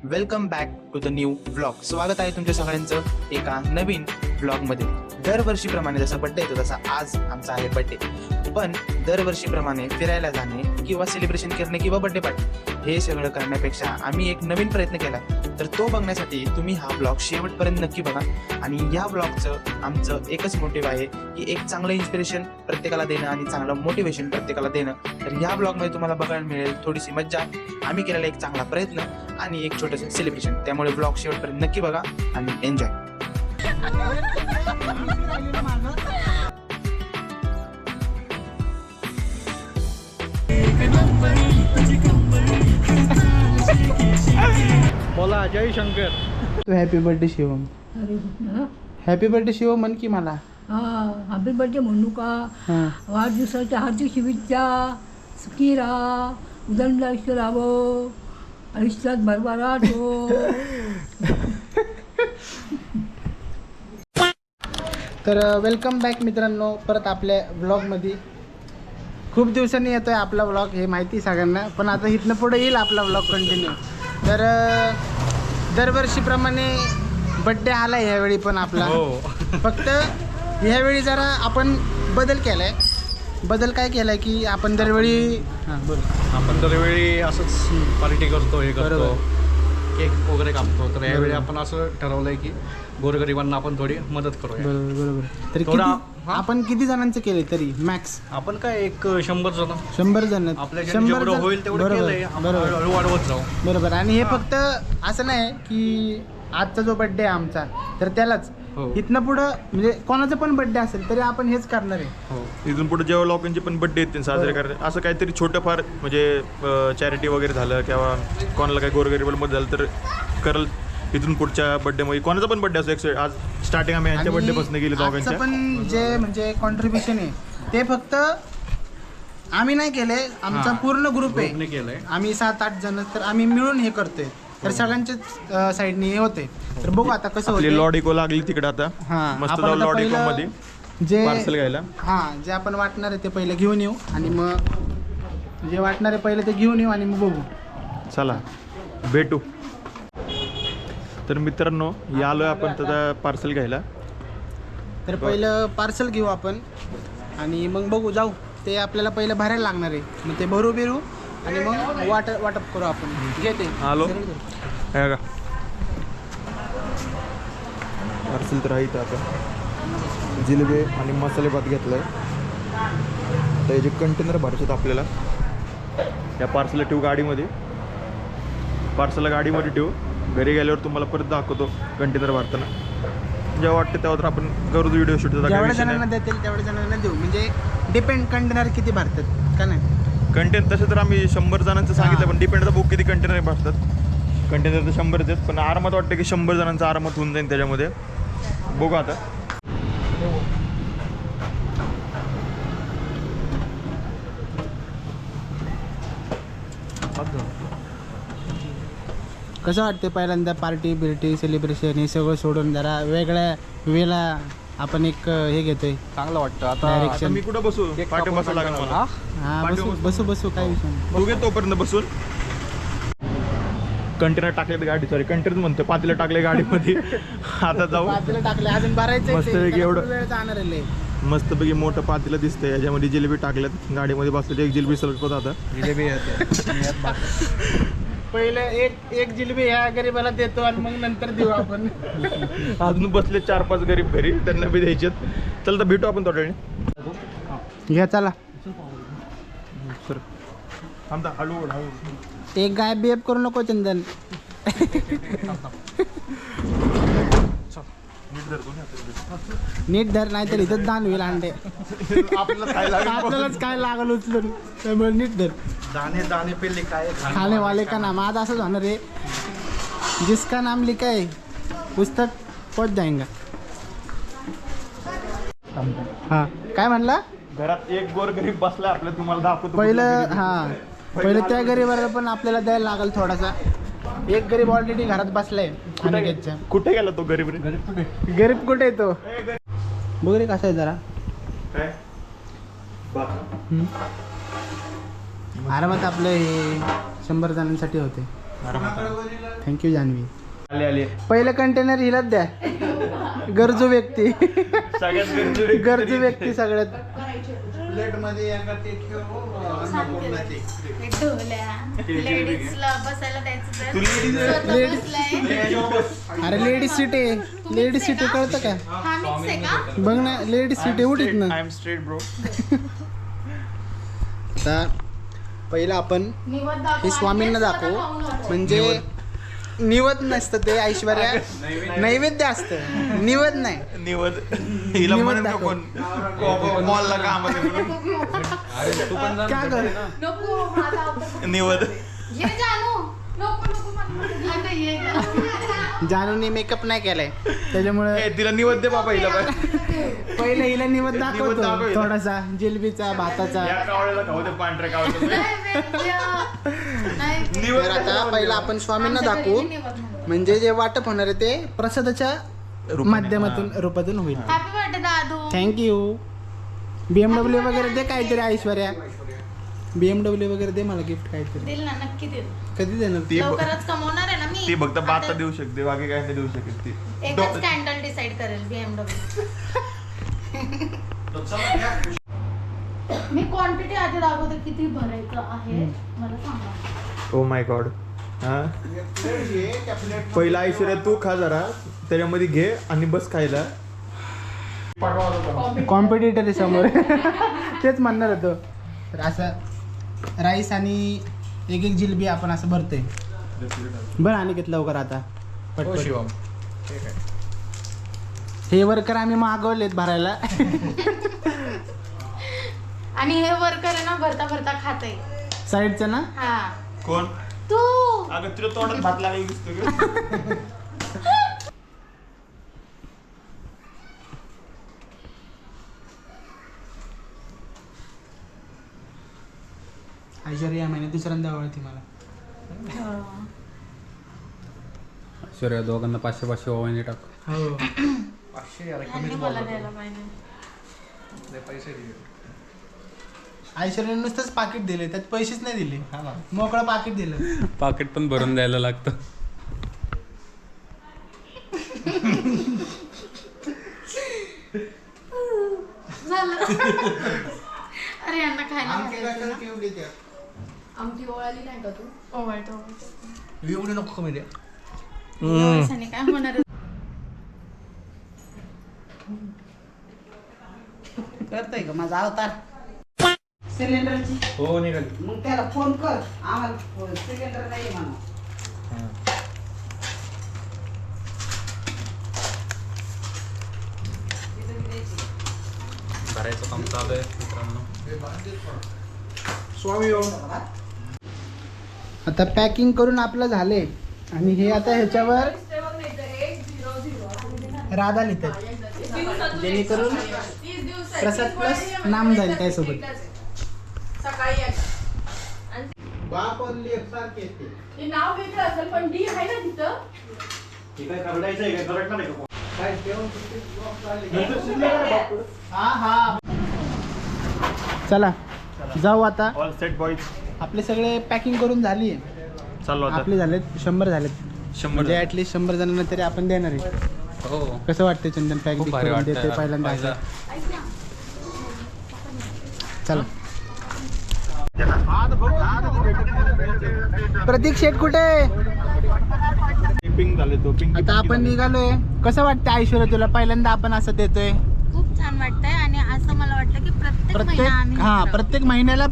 Welcome back to the new vlog. स्वागत आहे तुमच्या सगळ्यांचं एका नवीन व्लॉगमध्ये. दरवर्षीप्रमाणे जसा बड्डे येतो तसा आज आमचा आहे बड्डे. पण दरवर्षीप्रमाणे फिरायला जाणे किंवा सेलिब्रेशन करणे किंवा बड्डे पार्टी हे सगळं करण्यापेक्षा आम्ही एक नवीन प्रयत्न केला. तर तो बघण्यासाठी तुम्ही हा व्लॉग शेवटपर्यंत नक्की बघा. आणि या व्लॉगचं आमचं एकच मोटिव्ह आहे की एक चांगलं इन्स्पिरेशन प्रत्येकाला देणं आणि चांगलं मोटिवेशन प्रत्येकाला देणं. तर या व्लॉगमध्ये तुम्हाला बघायला मिळेल थोडीशी मज्जा, आम्ही केलेला एक चांगला प्रयत्न आणि एक छोटंसं सेलिब्रेशन. त्यामुळे ब्लॉग शेवटपर्यंत नक्की बघा आणि एन्जॉय. बोला जय शंकर. तू happy birthday Shivam. Happy birthday Shivam म्हण की मला. हॅपी बर्थडे म्हणू का? वाढदिवसाच्या हार्दिक शुभेच्छा. सुखी राहा, उदंड आयुष्य राहावं, आयुष्यात भरभराट हो. तर वेलकम बॅक मित्रांनो, परत आपल्या व्लॉगमध्ये. खूप दिवसांनी येतोय आपला व्लॉग, हे माहिती सगळ्यांना. पण आता इथनं पुढे येईल आपला व्लॉग कंटिन्यू. तर दरवर्षीप्रमाणे बड्डे आला ह्यावेळी पण आपला. फक्त ह्यावेळी जरा आपण बदल केलाय. बदल काय केलाय की आपण दरवेळी आपण दरवेळी असंच पार्टी करतो, हे करतो, केक वगैरे कापतो. तर यावेळी आपण असं ठरवलंय की गोरगरिबांना आपण थोडी मदत करूया. बरोबर. तर थोडा आपण किती जणांचं केले तरी मॅक्स? आपण काय एक 100 जण, 100 जण. आपल्या जेवढं होईल तेवढं केलंय, हळूहळू वाढवत जाऊ. बरोबर. आणि हे फक्त असं नाही की आजचा जो बड्डे आहे आमचा तर त्यालाच इथनं पुढं म्हणजे कोणाचा पण बड्डे असेल तरी आपण हेच करणार आहे. इथून पुढे जेव्हा लोकांचे पण बड्डे येतील साजरे करतात, असं काहीतरी छोटं फार म्हणजे चॅरिटी वगैरे झालं किंवा कोणाला काही गोरगरिबाला मदत झालं तर करल. इथून पुढच्या बड्डेमध्ये कोणाचा पण बड्डे असो, आज स्टार्टिंग आम्ही यांच्या बड्डेपासून गेले दोघांच्या. पण जे म्हणजे कॉन्ट्रीब्युशन आहे ते फक्त आम्ही नाही केले, आमचा पूर्ण ग्रुप आहे. केलंय आम्ही 7-8 जण, तर आम्ही मिळून हे करतोय. तर सगळ्यांच्याच साईडने हे होते. तर बघू आता कसं आपली होतं. लॉडिको लागली तिकडे आता. मस्त जाऊ लॉडिको मध्ये जे पार्सल घ्यायला. जे आपण वाटणार आहे ते पहिले घेऊन येऊ आणि मग जे वाटणार आहे पहिले ते घेऊन येऊ आणि मग बघू. चला भेटू. तर मित्रांनो आलोय आपण त्याचा पार्सल घ्यायला. तर पहिलं पार्सल घेऊ आपण आणि मग बघू जाऊ. ते आपल्याला पहिलं भरायला लागणार आहे, मग ते भरू बिरू आणि मग वाटप करू आपण. घेते आलो हे का पार्सल तर आहे इथं. आता जिलेबी आणि मसाले भात घेतलाय. तर याचे कंटेनर भरायचे आपल्याला. या पार्सलला ठेवू गाडीमध्ये, पार्सलला गाडीमध्ये ठेवू. घरी गेल्यावर तुम्हाला परत दाखवतो कंटेनर भरताना. जेव्हा वाटतं तेव्हा तर आपण करू व्हिडिओ शूट. जेवढ्या जणांना देतील तेवढ्या जणांना देऊ. म्हणजे डिपेंड कंटेनर किती भरतात का नाही. कंटेनर तसं तर आम्ही 100 जणांचं सांगितलं, पण डिपेंड बघू किती कंटेनर भरतात. कंटेनर तर 100च आहेत, पण आरामात वाटतं की 100 जणांचं आरामात होऊन जाईल त्याच्यामध्ये. बघू आता. कसं वाटतं पहिल्यांदा पार्टी बिर्टी सेलिब्रेशन हे सगळं सोडून जरा वेगळ्या वेळेला आपण एक हे घेतोय. चांगलं वाटतं. आता डायरेक्शन. मी कुठं बसू? पाठी बसावं लागेल मला. बसू काय विषय नाही. तू घे तोपर्यंत बसून. कंटेनर टाकले गाडी, सॉरी कंटेनर म्हणतो, पातेलं टाकले गाडीमध्ये. आता जाऊ. पातेलं टाकले, अजून भरायचं मस्तपैकी एवढं वेळ जाणार आहे. मस्तपैकी मोठं पातेलं दिसतंय, याच्यामध्ये जिलेबी टाकल्यात. गाडीमध्ये बसले एक जिलेबी सलपत आता. जिलेबी पहिले एक जिलेबी ह्या गरीबाला देतो आणि मग नंतर देऊ आपण. अजून बसले 4-5 गरीब घरी, त्यांना बी द्यायचे. चल तर भेटू आपण थोड्या वेळाने. घ्या चला. सर थांबता हळू. एक गाय बिहेव करू नको चंदन. नीट धर, नाही तर इथंच दान होईल अंडे. आपल्यालाच काय लागल उचलून. त्यामुळे नीट धर. दाणे दाणे पे लिखा है खाने वाले का नाम. आज असंच होणार रे, जिसका नाम लिखा है पुस्तक पहुंच जाएगा. हा काय म्हणला? घरात एक गोर गरीब बसला आपल्या, तुम्हाला दाखवतो. पहिलं त्या गरीबाला पण आपल्याला द्यायला लागल थोडासा. एक गरीब ऑलरेडी घरात बसलाय. कुठे गेला तो गरीब रे? गरीब कुठे येतो बघ रे. कसा आहे जरा काय आरामात आपलं हे 100 जणांसाठी होते. थँक्यू जान्हवी. आले आले पहिलं कंटेनर हिलाच द्या. गरजू व्यक्ती सगळ्यात गरजू व्यक्ती सगळ्यात. लेडीजला बसायला द्यायचं तू ladies तर अरे लेडीज सीट आहे. लेडीज सीट आहे कळतं का? हा मिक्स आहे का? बघ ना लेडीज सीट आहे उठीत ना. I am straight bro. आता पहिलं आपण निवद दाखव हे स्वामींना आणि ते दाखवू. स्वतः खाऊन घालू. म्हणजे निवद नसतं ते ऐश्वर्या, नैवेद्य असतं. निवद नाही. निवद हिला निवद म्हणून दाखव. कोण मॉलला काम क्या कर नको माझा आवडता. निवद हे जानू नको नको मला आता ये गं. जानूने मेकअप नाही केलाय त्याच्यामुळे ए, तिला निवद दे बाबा हिला पहिलं हिला निवद दाखवतो दाखव. थोडासा जिलबीचा भाताचा. या कावळ्याला खाऊ दे पांढऱ्या कावळ्याला. नैवेद्य. नाही निवद तर आता पहिलं आपण स्वामींना आमच्या दाखवू. घरी निवद म्हणतात. म्हणजे जे वाटप होणार आहे ते प्रसादाच्या माध्यमातून रूपातून होईल. हॅपी बर्थडे दादू. थँक्यू. BMW वगैरे दे काहीतरी ऐश्वर्या. BMW वगैरे दे मला गिफ्ट काहीतरी. दिल ना नक्की दिल. कधी देणार? ती लवकरच कमवणार आहे ना ती मी. फक्त बाता देऊ शकते बाकी काय नाही देऊ शकत ती. एकच कॅन्डल डिसाइड करेल BMW. मी क्वांटिटी आधी दाखवते किती भरायचं आहे मला सांगा. Oh my God. हा पहिला ऐश्वर्या तू खा जरा त्याच्यामध्ये घे आणि बस खायला. कॉम्पिटिटर आहे समोर. तेच म्हणणार होतो. तर असं राईस आणि एक एक जिलबी आपण असं भरतोय. बरं आणि घेतलं लवकर आता पटपट. हे वर्कर आम्ही मागवलेत भरायला. आणि हे वर्कर आहे ना भरता भरता खाते. साईडचं ना. हा कोण तू अगं तुला तोंडात भात लागला दिसतो का? ऐश्वर्या या महिन्यात दुसऱ्यांदा आवडती मला. ऐश्वर्या दोघांना 500 ओवाळणी टाक. हो यांनी मला द्यायला पाहिजे. ऐश्वर्याने नुसतंच पाकिट दिले त्यात पैसेच नाही दिले. मोकळं पाकिट दिलं. पाकिट पण भरून द्यायला लागतं. झालं. अरे यांना खायला घालायचं ना. आमटी ओवाळली नाही का तू? ओवाळतो एवढी नको कमी द्या. ओवाळसाने काय होणार आहे? करतोय का माझा अवतार सिलेंडरची? हो निघाली. मग त्याला फोन कर आम्हाला सिलेंडर नाही म्हणा. भरायचं काम चालू आहे मित्रांनो. स्वामी आता पॅकिंग करून आपलं झाले आणि हे आता ह्याच्यावर राधा लिहितात जेणेकरून प्रसाद प्लस नाम जाईल त्यासोबत. बाप और लेक सारखे येते. हे नाव वेगळं असेल पण डी आहे ना तिथं. हा हा चला जाऊ आता. ऑल सेट बॉईज आपले सगळे पॅकिंग करून झाली आहे. चाललो आता. आपले झालेत 100 झालेत. 100 म्हणजे ऍटलीस्ट 100 जणांना तरी आपण देणार आहे. हो कसं वाटतंय चंदन पॅकिंग खूप भारी करून वाटतंय देते यार. पहिल्यांदा पहिलं. असं. चला प्रतीक शेट कुठे आहे? पिंक झाले तो पिंक. आता आपण निघालोय. कसं वाटतं ऐश्वर्या तुला पहिल्यांदा आपण असं देतोय? खूप छान वाटतंय आणि असं मला वाटतं की प्रत्येक महिना आम्ही हा हे करावं. प्रत्येक महिन्याला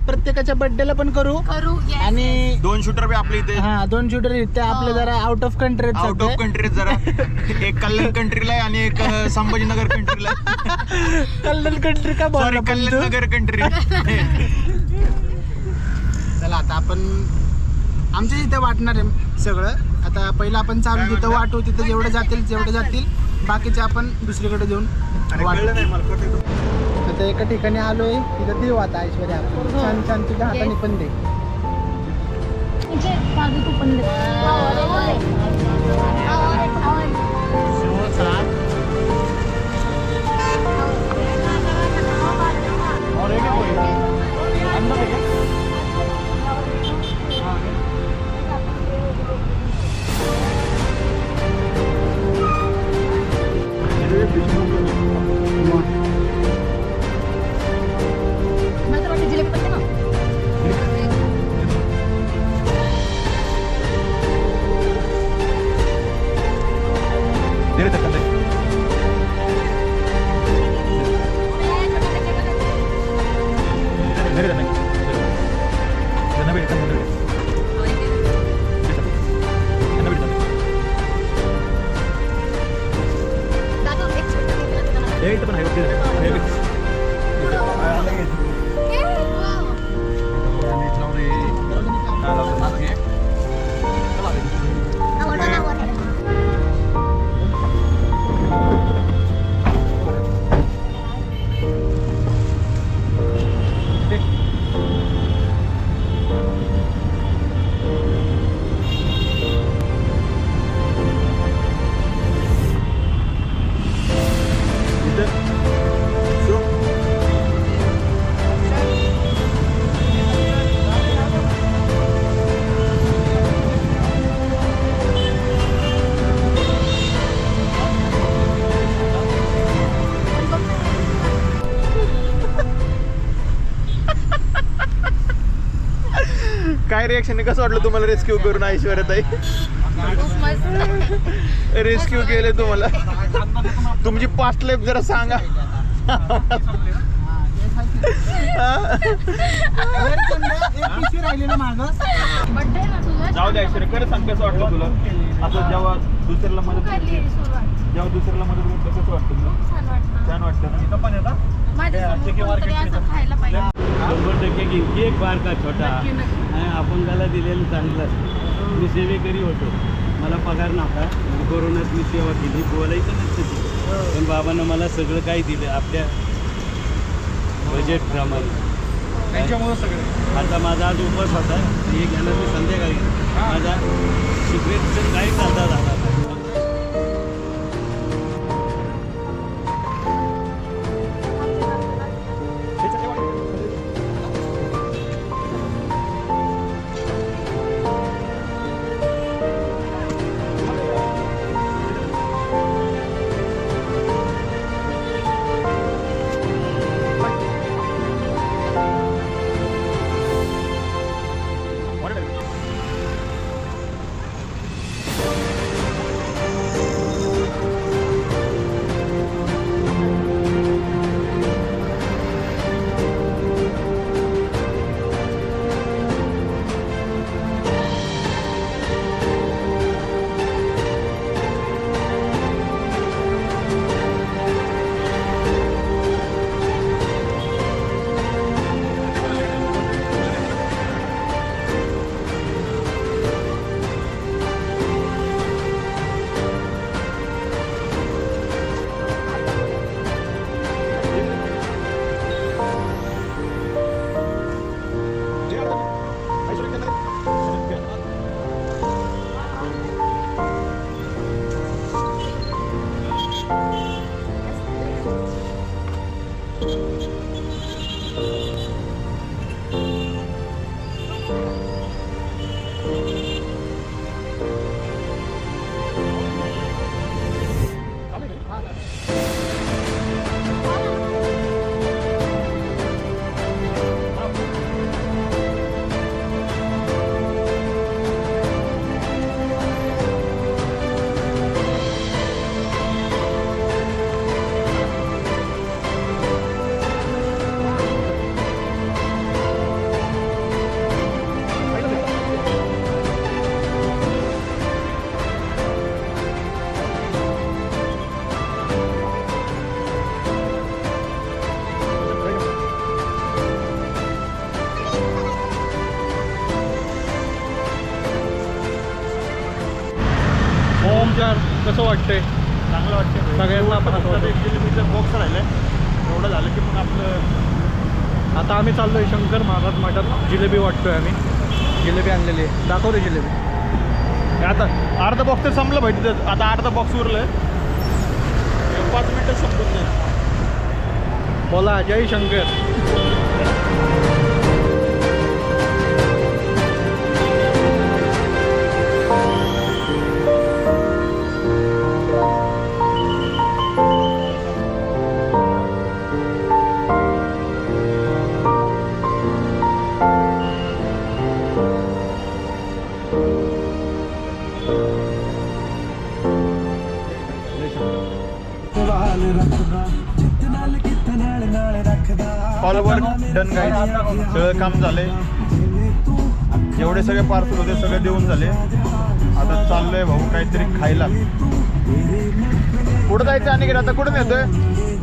प्रत्येकाच्या बर्थडेला पण करू. करू yes, आणि 2 शूटर बी आपल्या इथे हा 2 शूटर ते आपले जरा out of country out of country जरा. एक कल्याण कंट्रीला आहे आणि एक संभाजीनगर कंट्रीला आहे. कल्याण कंट्री का सॉरी बोलला पण तू? कल्याणनगर कंट्री. चला आता आपण आमच्या इथे वाटणार आहे सगळं. आता पहिलं आपण चालू जिथं वाटू तिथं जेवढे जातील बाकीचे आपण दुसरीकडे देऊन वाटू. आता एका ठिकाणी आलोय तिथं देऊ आता ऐश्वर्या आपण छान छान तुझ्या हाताने पण दे. इथे मागे तू पण दे. काय रिएक्शन आहे, कसं वाटलं तुम्हाला रेस्क्यू करून ऐश्वर्याताई? रेस्क्यू केले तुम्हाला. तुमची पास्ट लाईफ जरा सांगा. बड्डे ना तुझा. जाऊ दे ऐश्वर्या, खरं सांग कसं वाटलं तुला आता जेव्हा दुसऱ्याला मदत खाल्ली सुरुवात. जेव्हा दुसऱ्याला मदत करतो कसं वाटतं तुला? छान वाटतं. छान वाटतं ना? इथं पण येतात माझ्यासमोर कोणतरी असं खायला पाहिजे. 100% घेईन एक बार का छोटा आणि अपंगाला दिलेलं चांगलं. मी सेवेकरी होतो, मला पगार नव्हता, कोरोनात मी सेवा केली, बोलायचं नसतं ती, पण बाबांना मला सगळं काही दिलं आपल्या बजेटप्रमाणे. त्यांच्यामुळे सगळे. आता माझा आज उपवास होता, एक घेणार मी संध्याकाळी, माझा सिक्रेटचं काही चालता झाला नाही. ओमकार कसं वाटतंय? चांगलं वाटतं सगळ्यांना आपण फक्त 1 किलोमीटर बॉक्स राहिलंय, एवढं झालं की मग आपलं. आता आम्ही चाललोय शंकर महाराज मठात. जिलेबी वाटतोय आम्ही. जिलेबी आणलेली आहे, दाखवते जिलेबी. आता अर्धा बॉक्स तर संपलं पाहिजे, आता अर्धा बॉक्स उरलंय, 5 मिनिटं संपून जाईल. बोला जय Shankar. All over done guide, सगळं काम झालंय. जेवढे सगळे पार्सल होते सगळे देऊन झाले. आता चाललोय भाऊ काहीतरी खायला. कुठं जायचं आणि आता कुठं नेतोय?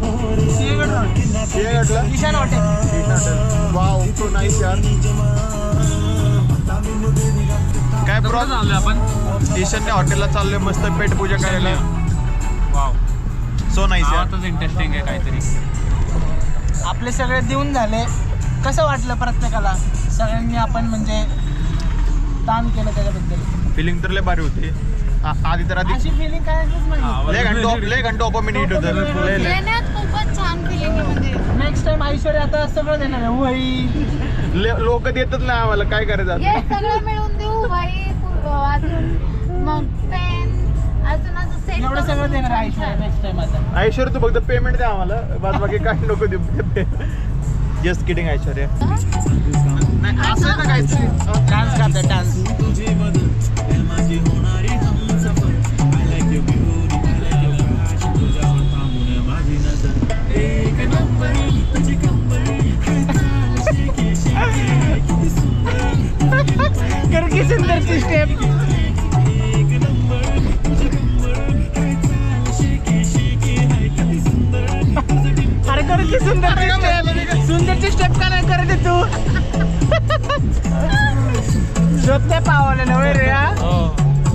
सिंहगडला Ishan hotel. Wow so nice यार. काय प्रॉब्लेम चाललोय आपण ईशान्य हॉटेलला चाललोय मस्त पेट पूजा करायला. वाव सो नाईस यार. आवाजच इंटरेस्टिंग आहे काहीतरी. आपले सगळे देऊन झाले. कसं वाटलं प्रत्येकाला? सगळ्यांनी आपण म्हणजे दान केलं त्याच्याबद्दल फिलिंग तर लय भारी होती. आधी तर आधी अशी फिलिंग काय लय घंटो ऑपोमिनेट होतं लय लय. देण्यात खूपच छान फिलिंग आहे. म्हणजे नेक्स्ट टाइम ऐश्वर्या आता सगळं देणार आहे. वही लोक देतच नाही आम्हाला काय करायचं आता? हे सगळं मिळून देऊ भाई. अजून मग पेन अजून असं सेट एवढं सगळं देणार आहे ऐश्वर्या नेक्स्ट टाइम आता. ऐश्वर्या तू फक्त पेमेंट द्या आम्हाला, बाद बाकी काही नको देऊ. Just kidding Aishwarya. नाही असं ना काहीतरी डान्स करते डान्स. कर की सुंदरची स्टेप. अरे कर की सुंदरची स्टेप. सुंदरची स्टेप का नाही करत आहे तू? शोधते पावलं नव्हे रे.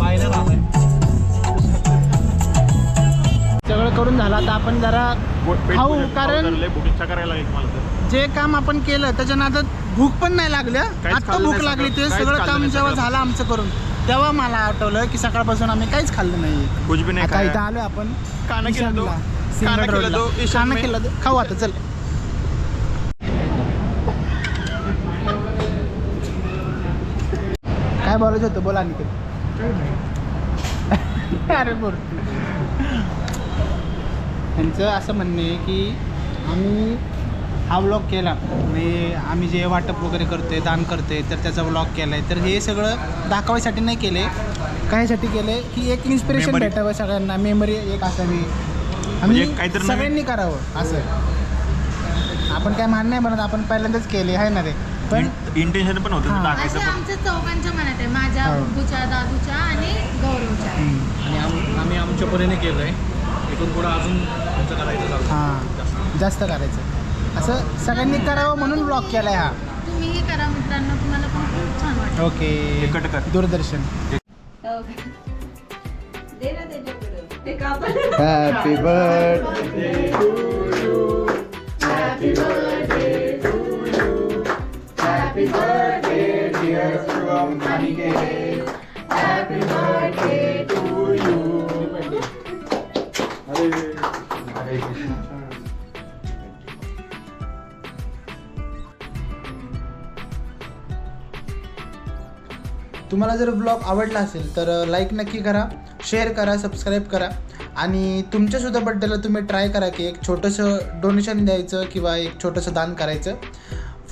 पाहिलं राहतंय. सगळं करून झालं आता आपण जरा खाऊ. कारण भूक करायला लागेल मला तर. जे काम आपण केलं त्याच्या नादात भूक पण नाही लागल्या. आता खाल्लं भूक नाही लागली. ते काहीच सगळं खाल्लं काम नाही जेव्हा सगळं. झालं आमचं करून तेव्हा मला आठवलं की सकाळपासून आम्ही काहीच खाल्लं नाही. कुछ भी नाही आता खाया. इथं आलोय आपण काना केला तो. ईशानला. काना सिंहगड केला तो रोडला. ईशान काना में. केला तो. खाऊ आता चल. काय बोलायचं होतं बोला आणखी. अरे बोल. त्यांचं असं म्हणणं आहे की आम्ही हा व्लॉग केला म्हणजे आम्ही जे वाटप वगैरे करतोय दान करतोय तर त्याचा व्लॉग केला आहे. तर हे सगळं दाखवायसाठी नाही केले. कायसाठी केले की एक इन्स्पिरेशन Memory. भेटावं सगळ्यांना. मेमरी एक असावी म्हणजे आणि काहीतरी नवीन- सगळ्यांनी करावं असं. आपण काय मान नाही म्हणत, आपण पहिल्यांदाच केले आहे ना रे. पण इंटेन्शन पण होतं हां. ते असे टाकायचं पण. आमच्या चौघांच्या मनात आहे. माझ्या हो. बुच्या दादूच्या आणि गौरवच्या. आणि आम्ही आमच्या परीने केलंय. इथून पुढं अजून आमचं करायचं चालतं. हां जास्त करायचं असं सगळ्यांनी करावं म्हणून ब्लॉग केला आहे हा. तुम्हीही करा मित्रांनो. तुम्हाला पण खूप छान वाटेल. ओके हे कट कर. दूरदर्शन. हॅपी बर्थडे तुम्हाला जर ब्लॉग आवडला असेल तर लाईक नक्की करा, शेअर करा, सबस्क्राईब करा आणि तुमच्यासुद्धा बड्डेला तुम्ही ट्राय करा की एक छोटंसं डोनेशन द्यायचं किंवा एक छोटंसं दान करायचं.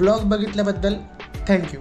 व्लॉग बघितल्याबद्दल थँक्यू.